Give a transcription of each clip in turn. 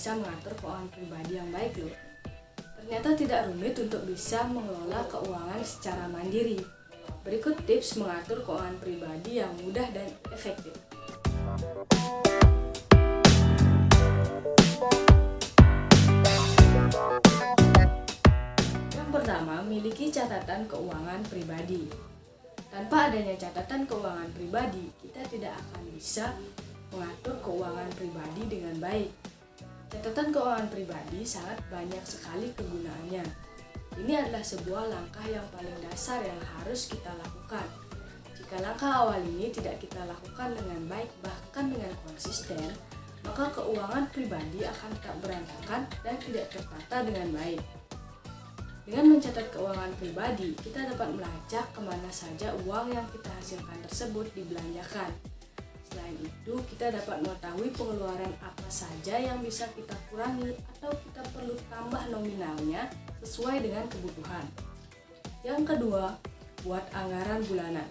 bisa mengatur keuangan pribadi yang baik loh. Ternyata tidak rumit untuk bisa mengelola keuangan secara mandiri. Berikut tips mengatur keuangan pribadi yang mudah dan efektif. Yang pertama, miliki catatan keuangan pribadi. Tanpa adanya catatan keuangan pribadi, kita tidak akan bisa mengatur keuangan pribadi dengan baik. Catatan keuangan pribadi sangat banyak sekali kegunaannya. Ini adalah sebuah langkah yang paling dasar yang harus kita lakukan. Jika langkah awal ini tidak kita lakukan dengan baik bahkan dengan konsisten, maka keuangan pribadi akan tetap berantakan dan tidak tertata dengan baik. Dengan mencatat keuangan pribadi, kita dapat melacak kemana saja uang yang kita hasilkan tersebut dibelanjakan. Selain itu, kita dapat mengetahui pengeluaran apa saja yang bisa kita kurangi atau kita perlu tambah nominalnya sesuai dengan kebutuhan. Yang kedua, buat anggaran bulanan.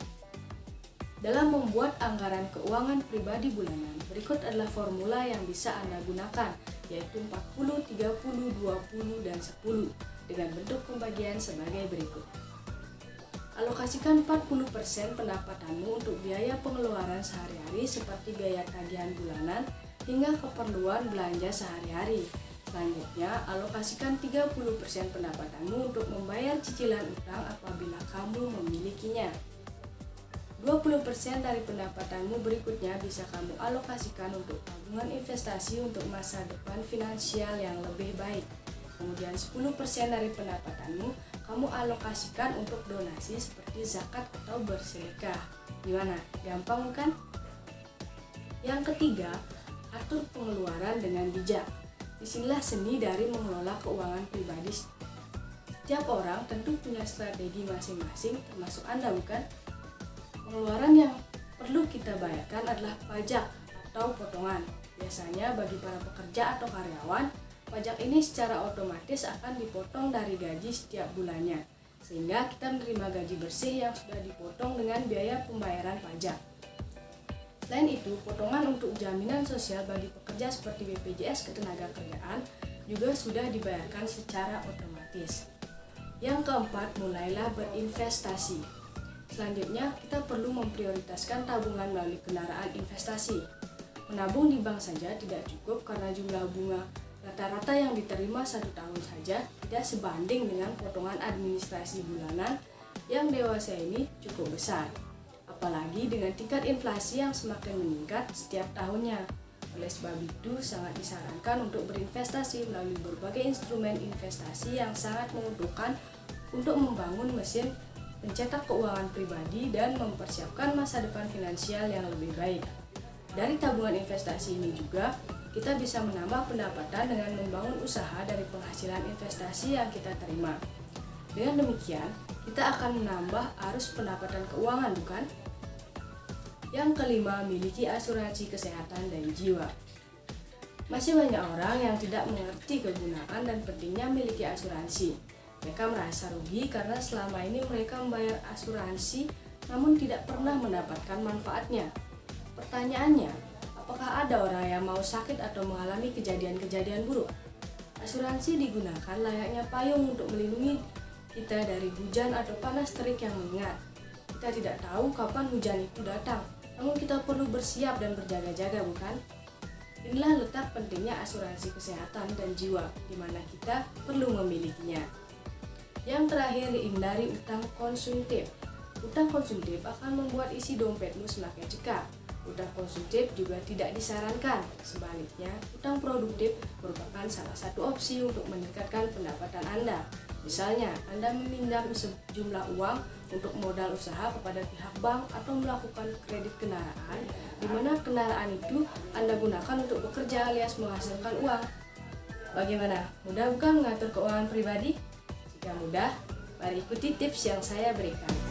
Dalam membuat anggaran keuangan pribadi bulanan, berikut adalah formula yang bisa Anda gunakan, yaitu 40, 30, 20, dan 10. Dengan bentuk pembagian sebagai berikut. Alokasikan 40% pendapatanmu untuk biaya pengeluaran sehari-hari seperti biaya tagihan bulanan hingga keperluan belanja sehari-hari. Selanjutnya, alokasikan 30% pendapatanmu untuk membayar cicilan utang apabila kamu memilikinya. 20% dari pendapatanmu berikutnya bisa kamu alokasikan untuk tabungan investasi untuk masa depan finansial yang lebih baik. Kemudian 10% dari pendapatanmu kamu alokasikan untuk donasi seperti zakat atau bersedekah. Gimana? Gampang bukan? Yang ketiga, atur pengeluaran dengan bijak. Disinilah seni dari mengelola keuangan pribadi. Setiap orang tentu punya strategi masing-masing, termasuk Anda bukan? Pengeluaran yang perlu kita bayarkan adalah pajak atau potongan. Biasanya bagi para pekerja atau karyawan, pajak ini secara otomatis akan dipotong dari gaji setiap bulannya, sehingga kita menerima gaji bersih yang sudah dipotong dengan biaya pembayaran pajak. Selain itu, potongan untuk jaminan sosial bagi pekerja seperti BPJS Ketenagakerjaan juga sudah dibayarkan secara otomatis. Yang keempat, mulailah berinvestasi. Selanjutnya, kita perlu memprioritaskan tabungan melalui kendaraan investasi. Menabung di bank saja tidak cukup karena jumlah bunga rata-rata yang diterima 1 tahun saja tidak sebanding dengan potongan administrasi bulanan yang dewasa ini cukup besar. Apalagi dengan tingkat inflasi yang semakin meningkat setiap tahunnya. Oleh sebab itu, sangat disarankan untuk berinvestasi melalui berbagai instrumen investasi yang sangat menguntungkan untuk membangun mesin pencetak keuangan pribadi dan mempersiapkan masa depan finansial yang lebih baik. Dari tabungan investasi ini juga, kita bisa menambah pendapatan dengan membangun usaha dari penghasilan investasi yang kita terima. Dengan demikian, kita akan menambah arus pendapatan keuangan, bukan? Yang kelima, miliki asuransi kesehatan dan jiwa. Masih banyak orang yang tidak mengerti kegunaan dan pentingnya memiliki asuransi. Mereka merasa rugi karena selama ini mereka membayar asuransi namun tidak pernah mendapatkan manfaatnya. Pertanyaannya, apakah ada orang yang mau sakit atau mengalami kejadian-kejadian buruk? Asuransi digunakan layaknya payung untuk melindungi kita dari hujan atau panas terik yang menyengat. Kita tidak tahu kapan hujan itu datang, namun kita perlu bersiap dan berjaga-jaga, bukan? Inilah letak pentingnya asuransi kesehatan dan jiwa, di mana kita perlu memilikinya. Yang terakhir, hindari utang konsumtif. Utang konsumtif akan membuat isi dompetmu semakin cekak. Utang konsumtif juga tidak disarankan. Sebaliknya, utang produktif merupakan salah satu opsi untuk meningkatkan pendapatan Anda. Misalnya, Anda meminjam sejumlah uang untuk modal usaha kepada pihak bank atau melakukan kredit kendaraan, di mana kendaraan itu Anda gunakan untuk bekerja alias menghasilkan uang. Bagaimana? Mudah bukan mengatur keuangan pribadi? Jika mudah, mari ikuti tips yang saya berikan.